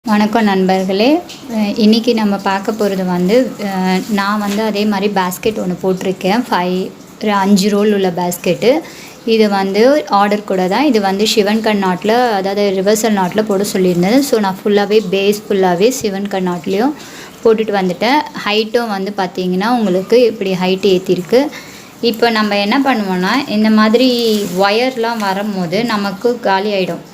வணக்கம் நண்பர்களே. இன்றைக்கி நம்ம பார்க்க போகிறது நான் அதே மாதிரி பேஸ்கெட் ஒன்று போட்டிருக்கேன். 5 ரோல் உள்ள பேஸ்கெட்டு. இது ஆர்டர் கூட தான். இது சிவன் கண் நாட்டில், அதாவது ரிவர்சல் நாட்டில் போட சொல்லியிருந்தேன். ஸோ நான் ஃபுல்லாகவே பேஸ் ஃபுல்லாகவே சிவன் கண் நாட்லேயும் போட்டுட்டு வந்துட்டேன். ஹைட்டும் பார்த்திங்கன்னா உங்களுக்கு இப்படி ஹைட்டு ஏற்றிருக்கு. இப்போ நம்ம என்ன பண்ணுவோன்னா, இந்த மாதிரி ஒயர்லாம் வரும்போது நமக்கு காலி ஆகிடும்.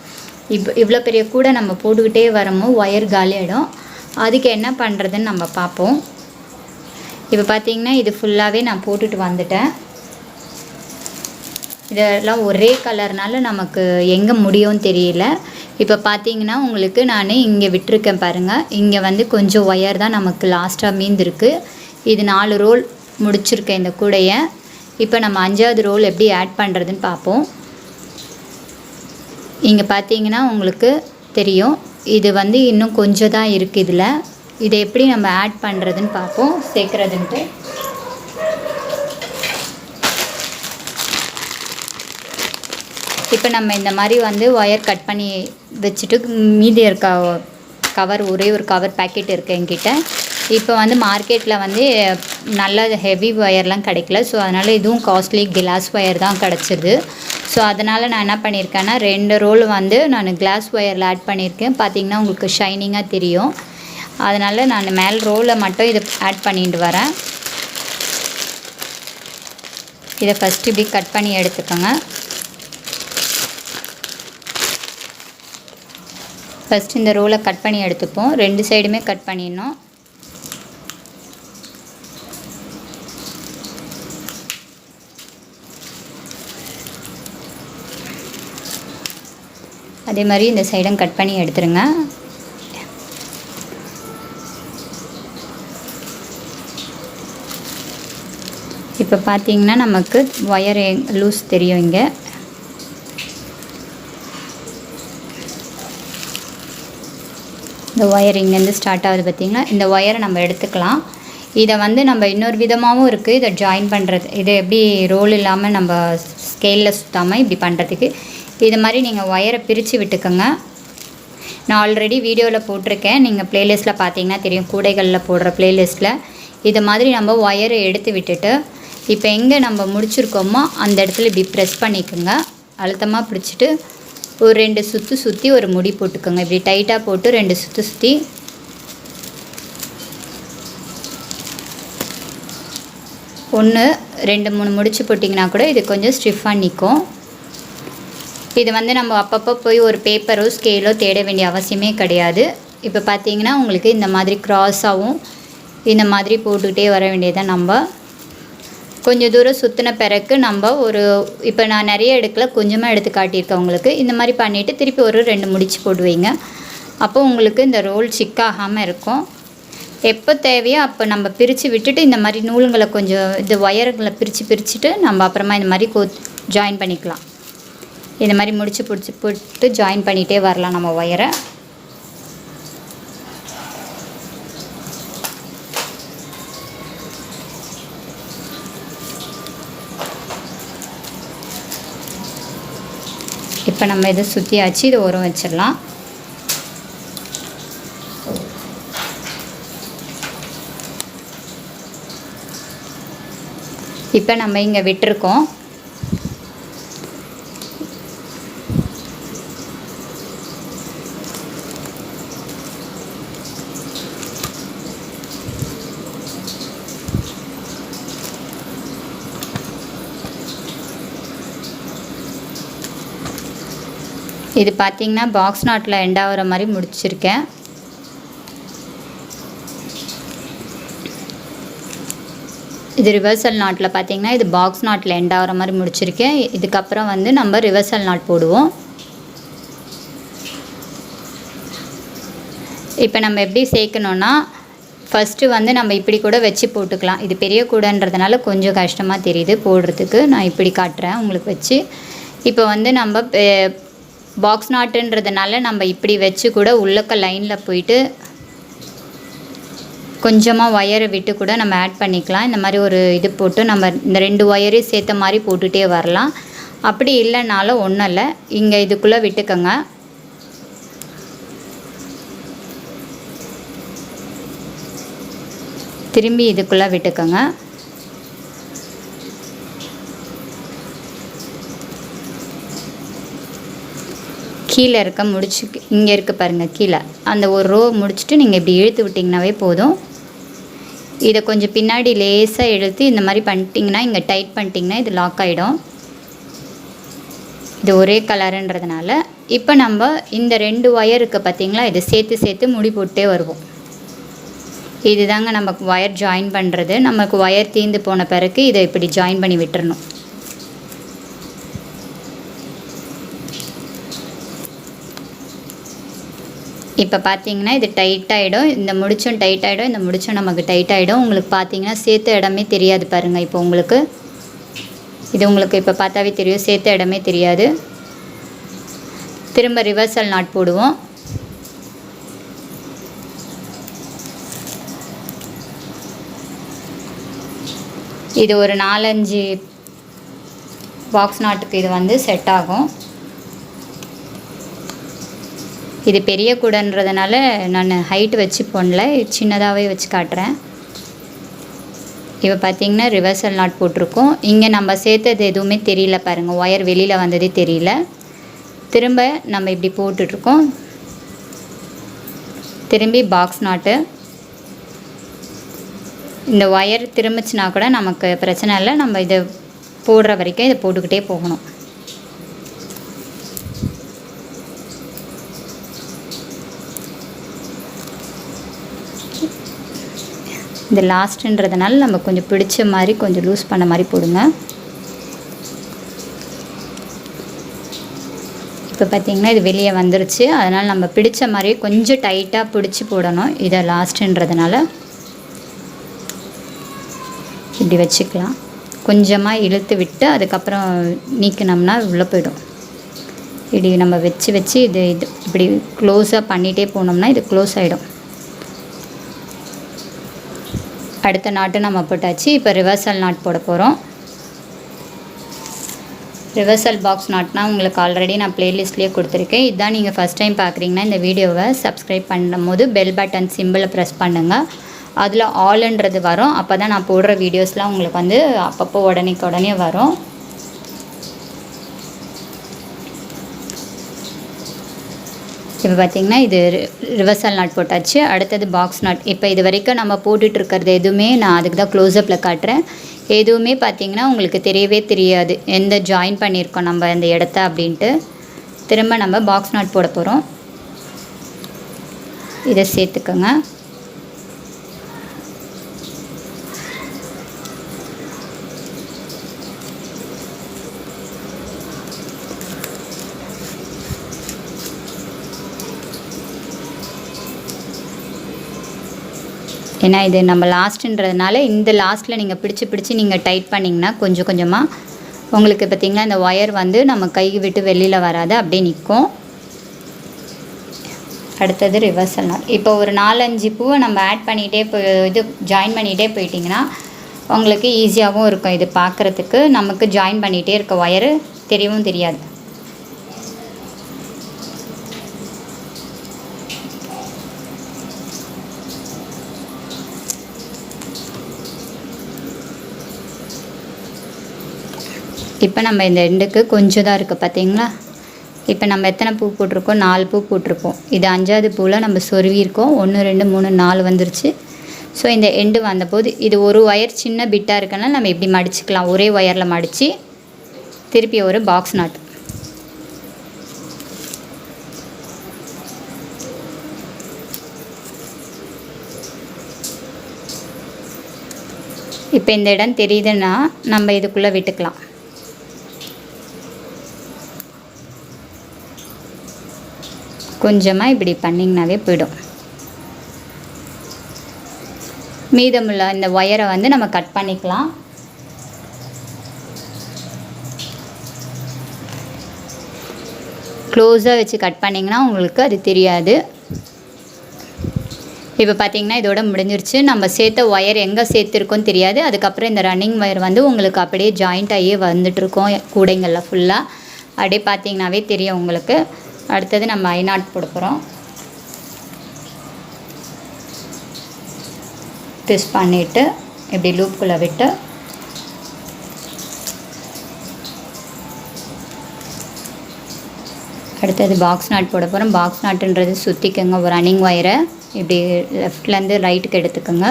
இவ்வளோ பெரிய கூட நம்ம போட்டுக்கிட்டே வரமோ ஒயர் காலியாகிடும். அதுக்கு என்ன பண்ணுறதுன்னு நம்ம பார்ப்போம். இப்போ பார்த்திங்கன்னா இது ஃபுல்லாகவே நான் போட்டுட்டு வந்துட்டேன். இதெல்லாம் ஒரே கலர்னால நமக்கு எங்கே முடியும்னு தெரியல. இப்போ பார்த்திங்கன்னா உங்களுக்கு நான் இங்கே விட்டுருக்கேன் பாருங்கள். இங்கே கொஞ்சம் ஒயர் தான் நமக்கு லாஸ்ட்டாக மீந்திருக்கு. இது 4 ரோல் முடிச்சிருக்கேன் இந்த கூடையை. இப்போ நம்ம 5வது ரோல் எப்படி ஆட் பண்ணுறதுன்னு பார்ப்போம். இங்கே பார்த்தீங்கன்னா உங்களுக்கு தெரியும், இது இன்னும் கொஞ்சம் தான் இருக்குது. இதை எப்படி நம்ம ஆட் பண்ணுறதுன்னு பார்ப்போம், சேர்க்குறதுன்ட்டு. இப்போ நம்ம இந்த மாதிரி ஒயர் கட் பண்ணி வச்சுட்டு மீதி இருக்க கவர், ஒரே ஒரு கவர் பேக்கெட் இருக்குது என்கிட்ட. இப்போ மார்க்கெட்டில் நல்ல ஹெவி ஒயர்லாம் கிடைக்கல. ஸோ அதனால் இதுவும் காஸ்ட்லி கிளாஸ் ஒயர் தான் கிடச்சிது. ஸோ அதனால் நான் என்ன பண்ணியிருக்கேன்னா 2 ரோல் நான் கிளாஸ் ஒயரில் ஆட் பண்ணியிருக்கேன். பார்த்திங்கன்னா உங்களுக்கு ஷைனிங்காக தெரியும். அதனால் நான் மேல் ரோலை மட்டும் இதை ஆட் பண்ணிட்டு வரேன். இதை ஃபஸ்ட்டு இப்படி கட் பண்ணி எடுத்துக்கோங்க. ஃபஸ்ட்டு இந்த ரோலை கட் பண்ணி எடுத்துப்போம். 2 சைடுமே கட் பண்ணிடணும். அதே மாதிரி இந்த சைடும் கட் பண்ணி எடுத்துருங்க. இப்போ பார்த்தீங்கன்னா நமக்கு ஒயர் லூஸ் தெரியும். இங்கே இந்த ஒயர் இங்கேருந்து ஸ்டார்ட் ஆகுது பார்த்திங்களா. இந்த ஒயரை நம்ம எடுத்துக்கலாம். இதை நம்ம இன்னொரு விதமாகவும் இருக்குது இதை ஜாயின் பண்ணுறது. இதை எப்படி ரோல் இல்லாமல் நம்ம ஸ்கேலில் சுற்றாமல் இப்படி பண்ணுறதுக்கு இது மாதிரி நீங்கள் ஒயரை பிரித்து விட்டுக்கோங்க. நான் ஆல்ரெடி வீடியோவில் போட்டிருக்கேன். நீங்கள் ப்ளேலிஸ்ட்டில் பார்த்தீங்கன்னா தெரியும், கூடைகளில் போடுற ப்ளேலிஸ்ட்டில். இது மாதிரி நம்ம ஒயரை எடுத்து விட்டுட்டு இப்போ எங்கே நம்ம முடிச்சிருக்கோமோ அந்த இடத்துல இப்படி ப்ரெஸ் பண்ணிக்கோங்க. அழுத்தமாக பிடிச்சிட்டு ஒரு 2 சுற்று சுற்றி ஒரு முடி போட்டுக்கோங்க. இப்படி டைட்டாக போட்டு 2 சுற்று சுற்றி ஒன்று 2 3 முடிச்சு போட்டிங்கன்னா கூட இது கொஞ்சம் ஸ்டிஃபாக நிற்கும். இது நம்ம அப்பப்போ போய் ஒரு பேப்பரோ ஸ்கேலோ தேட வேண்டிய அவசியமே கிடையாது. இப்போ பார்த்தீங்கன்னா உங்களுக்கு இந்த மாதிரி க்ராஸாகவும் இந்த மாதிரி போட்டுக்கிட்டே வர வேண்டியதான். நம்ம கொஞ்சம் தூரம் சுற்றின பிறகு நம்ம இப்போ நான் நிறைய எடுக்கல, கொஞ்சமாக எடுத்து காட்டியிருக்கேன் உங்களுக்கு. இந்த மாதிரி பண்ணிவிட்டு திருப்பி ஒரு 2 முடிச்சு போடுவீங்க. அப்போ உங்களுக்கு இந்த ரோல் சிக்காகாமல் இருக்கும். எப்போ தேவையோ அப்போ நம்ம பிரித்து விட்டுட்டு இந்த மாதிரி நூலுங்களை கொஞ்சம் இது ஒயர்களை பிரிச்சுட்டு நம்ம அப்புறமா இந்த மாதிரி ஜாயின் பண்ணிக்கலாம். இந்த மாதிரி முடிச்சு போட்டு ஜாயின் பண்ணிகிட்டே வரலாம் நம்ம ஒயரை. இப்போ நம்ம இதை சுற்றியாச்சு. இதை ஓரம் வச்சிடலாம். இப்போ நம்ம இங்கே விட்டுருக்கோம். இது பார்த்திங்கன்னா பாக்ஸ் நாட்டில் எண்ட் ஆகிற மாதிரி முடிச்சிருக்கேன். இது ரிவர்சல் நாட்டில் பார்த்திங்கன்னா இது பாக்ஸ் நாட்டில் எண்ட் ஆகிற மாதிரி முடிச்சிருக்கேன். இதுக்கப்புறம் நம்ம ரிவர்சல் நாட் போடுவோம். இப்போ நம்ம எப்படி சேர்க்கணுன்னா, ஃபஸ்ட்டு நம்ம இப்படி கூட வச்சு போட்டுக்கலாம். இது பெரிய கூடன்றதுனால கொஞ்சம் கஷ்டமாக தெரியுது போடுறதுக்கு. நான் இப்படி காட்டுறேன் உங்களுக்கு வச்சு. இப்போ நம்ம பாக்ஸ் நாட்டுன்றதுனால நம்ம இப்படி வச்சு கூட உள்ளக்க லைனில் போயிட்டு கொஞ்சமாக ஒயரை விட்டு கூட நம்ம ஆட் பண்ணிக்கலாம். இந்த மாதிரி ஒரு இது போட்டு நம்ம இந்த 2 ஒயரையும் சேர்த்த மாதிரி போட்டுகிட்டே வரலாம். அப்படி இல்லைனாலும் ஒன்றும் இல்லை, இங்கே இதுக்குள்ளே விட்டுக்கோங்க. திரும்பி இதுக்குள்ளே விட்டுக்கோங்க. கீழே இருக்க முடிச்சு இங்கே இருக்குது பாருங்கள், கீழே அந்த ஒரு ரோ முடிச்சுட்டு நீங்கள் இப்படி இழுத்து விட்டிங்கனாவே போதும். இதை கொஞ்சம் பின்னாடி லேசாக இழுத்து இந்த மாதிரி பண்ணிட்டிங்கன்னா, இங்கே டைட் பண்ணிட்டிங்கன்னா இது லாக் ஆகிடும். இது ஒரே கலருன்றதுனால இப்போ நம்ம இந்த 2 ஒயருக்கு பார்த்திங்களா, இதை சேர்த்து சேர்த்து முடி போட்டே வருவோம். இதுதாங்க நமக்கு ஒயர் ஜாயின் பண்ணுறது. நமக்கு ஒயர் தீர்ந்து போன பிறகு இதை இப்படி ஜாயின் பண்ணி விட்டுறணும். இப்போ பார்த்தீங்கன்னா இது டைட் ஆகிடும். இந்த முடிச்சும் டைட் ஆகிடும், இந்த முடிச்சும் நமக்கு டைட் ஆகிடும். உங்களுக்கு பார்த்தீங்கன்னா சேர்த்த இடமே தெரியாது பாருங்கள். இப்போ உங்களுக்கு இது உங்களுக்கு இப்போ பார்த்தாவே தெரியும், சேர்த்த இடமே தெரியாது. திரும்ப ரிவர்சல் நாட் போடுவோம். இது ஒரு 4-5 பாக்ஸ் நாட்டுக்கு இது வந்து செட் ஆகும். இது பெரிய கூடைன்றதுனால நான் ஹைட் வச்சு போடல, சின்னதாகவே வச்சு காட்டுறேன். இப்போ பார்த்திங்கன்னா ரிவர்சல் நாட் போட்டிருக்கோம். இங்கே நம்ம சேர்த்தது எதுவுமே தெரியல பாருங்கள், ஒயர் வெளியில் வந்ததே தெரியல. திரும்ப நம்ம இப்படி போட்டுட்ருக்கோம். திரும்பி பாக்ஸ் நாட்டு. இந்த ஒயர் திரும்பிச்சுனா கூட நமக்கு பிரச்சனை இல்லை, நம்ம இதை போடுற வரைக்கும் இதை போட்டுக்கிட்டே போகணும். இந்த லாஸ்ட்டுன்றதுனால நம்ம கொஞ்சம் பிடிச்ச மாதிரி கொஞ்சம் லூஸ் பண்ண மாதிரி போடுங்க. இப்போ பார்த்திங்கன்னா இது வெளியே வந்துருச்சு, அதனால் நம்ம பிடிச்ச மாதிரியே கொஞ்சம் டைட்டாக பிடிச்சி போடணும். இதை லாஸ்ட்டுன்றதுனால இப்படி வச்சுக்கலாம். கொஞ்சமாக இழுத்து விட்டு அதுக்கப்புறம் நீக்கினோம்னா உள்ளே போயிடும். இப்படி நம்ம வச்சு வச்சு இது இப்படி க்ளோஸாக பண்ணிகிட்டே போனோம்னா இது க்ளோஸ் ஆகிடும். அடுத்த நாட்டு நம்ம போட்டாச்சு. இப்போ ரிவர்சல் நாட் போட போகிறோம். ரிவர்சல் பாக்ஸ் நாட்னா உங்களுக்கு ஆல்ரெடி நான் ப்ளேலிஸ்ட்லேயே கொடுத்துருக்கேன். இதுதான் நீங்கள் ஃபஸ்ட் டைம் பார்க்குறீங்கன்னா இந்த வீடியோவை சப்ஸ்கிரைப் பண்ணும்போது பெல் பட்டன் சிம்பிளை ப்ரெஸ் பண்ணுங்கள். அதில் ஆல்ன்றது வரும். அப்போ தான் நான் போடுற வீடியோஸ்லாம் உங்களுக்கு வந்து அப்பப்போ உடனே வரும். இப்போ பார்த்திங்கன்னா இது ரிவர்சல் நாட் போட்டாச்சு. அடுத்தது பாக்ஸ் நாட். இப்போ இது வரைக்கும் நம்ம போட்டுட்ருக்கிறது எதுவுமே நான் அதுக்கு தான் க்ளோஸ்அப்பில் காட்டுறேன். எதுவுமே பார்த்திங்கன்னா உங்களுக்கு தெரியவே தெரியாது எந்த ஜாயின் பண்ணியிருக்கோம் நம்ம அந்த இடத்த அப்படின்ட்டு. திரும்ப நம்ம பாக்ஸ் நாட் போட போகிறோம். இதை சேர்த்துக்கோங்க. ஏன்னா இது நம்ம லாஸ்ட்டுன்றதுனால இந்த லாஸ்ட்டில் நீங்கள் பிடிச்சி நீங்கள் டைட் பண்ணிங்கன்னா கொஞ்சம் கொஞ்சமாக உங்களுக்கு பார்த்திங்கன்னா இந்த ஒயர் வந்து நம்ம கை விட்டு வெளியில் வராது, அப்படியே நிற்கும். அடுத்தது ரிவர்சல் நாட். இப்போ ஒரு 4-5 பூவை நம்ம ஆட் பண்ணிகிட்டே இது ஜாயின் பண்ணிகிட்டே போயிட்டிங்கன்னா உங்களுக்கு ஈஸியாகவும் இருக்கும். இது பார்க்குறதுக்கு நமக்கு ஜாயின் பண்ணிகிட்டே இருக்க ஒயரு தெரியவும் தெரியாது. இப்போ நம்ம இந்த எண்டுக்கு கொஞ்சம் தான் இருக்குது பார்த்திங்களா. இப்போ நம்ம எத்தனை பூ போட்டிருக்கோம்? 4 பூ போட்டிருப்போம். இது 5ஆவது பூவில் நம்ம சொருவியிருக்கோம். 1 2 3 4 வந்துருச்சு. ஸோ இந்த எண்டு வந்தபோது இது ஒரு ஒயர் சின்ன பிட்டாக இருக்கனால நம்ம இப்படி மடிச்சுக்கலாம். ஒரே ஒயரில் மடித்து திருப்பி ஒரு பாக்ஸ் நாட். இப்போ இந்த இடம் தெரியுதுன்னா நம்ம இதுக்குள்ளே விட்டுக்கலாம். கொஞ்சமாக இப்படி பண்ணிங்கனாவே போயிடும். மீதமுள்ள இந்த ஒயரை வந்து நம்ம கட் பண்ணிக்கலாம். க்ளோஸாக வச்சு கட் பண்ணிங்கன்னா உங்களுக்கு அது தெரியாது. இப்போ பார்த்திங்கன்னா இதோட முடிஞ்சிருச்சு. நம்ம சேர்த்த ஒயர் எங்கே சேர்த்துருக்கோன்னு தெரியாது. அதுக்கப்புறம் இந்த ரன்னிங் ஒயர் வந்து உங்களுக்கு அப்படியே ஜாயிண்ட் ஆகியே வந்துட்டுருக்கோம் கூடைங்களில் ஃபுல்லாக. அப்படியே பார்த்திங்கனாவே தெரியும் உங்களுக்கு. அடுத்தது நம்ம ஐ நாட் போட போகிறோம். ட்விஸ்ட் பண்ணிவிட்டு இப்படி லூப்புக்குள்ளே விட்டு அடுத்தது பாக்ஸ் நாட் போட போகிறோம். பாக்ஸ் நாட்டுன்றது சுற்றிக்கோங்க. ஒரு ரன்னிங் ஒயரை இப்படி லெஃப்ட்லேருந்து ரைட்டுக்கு எடுத்துக்கோங்க.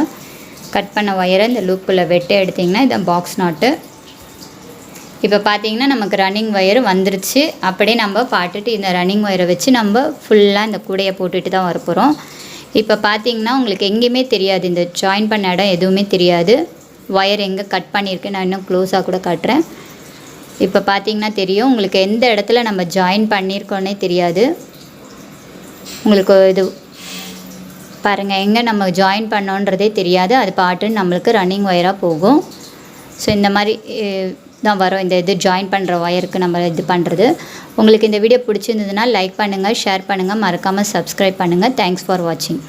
கட் பண்ண ஒயரை இந்த லூப்புக்குள்ளே வெட்டு எடுத்திங்கன்னா இதான் பாக்ஸ் நாட்டு. இப்போ பார்த்தீங்கன்னா நமக்கு ரன்னிங் ஒயர் வந்துருச்சு. அப்படியே நம்ம பாட்டுட்டு இந்த ரன்னிங் ஒயரை வச்சு நம்ம ஃபுல்லாக இந்த கூடையை போட்டுட்டு தான் வரப்போகிறோம். இப்போ பார்த்தீங்கன்னா உங்களுக்கு எங்கேயுமே தெரியாது, இந்த ஜாயின் பண்ண இடம் எதுவுமே தெரியாது. ஒயர் எங்கே கட் பண்ணியிருக்கேன் நான் இன்னும் க்ளோஸாக கூட காட்டுறேன். இப்போ பார்த்தீங்கன்னா தெரியும் உங்களுக்கு எந்த இடத்துல நம்ம ஜாயின் பண்ணியிருக்கோன்னே தெரியாது. உங்களுக்கு இது பாருங்கள், எங்கே நம்ம ஜாயின் பண்ணோன்றதே தெரியாது. அது பாட்டுன்னு நம்மளுக்கு ரன்னிங் ஒயராக போகும். ஸோ இந்த மாதிரி தான் வரும். இந்த இது ஜாயின் பண்ணுற ஒயருக்கு நம்ம இது பண்ணுறது. உங்களுக்கு இந்த வீடியோ பிடிச்சிருந்ததுன்னா லைக் பண்ணுங்கள், ஷேர் பண்ணுங்கள், மறக்காமல் சப்ஸ்கிரைப் பண்ணுங்கள். தேங்க்ஸ் ஃபார் வாட்சிங்.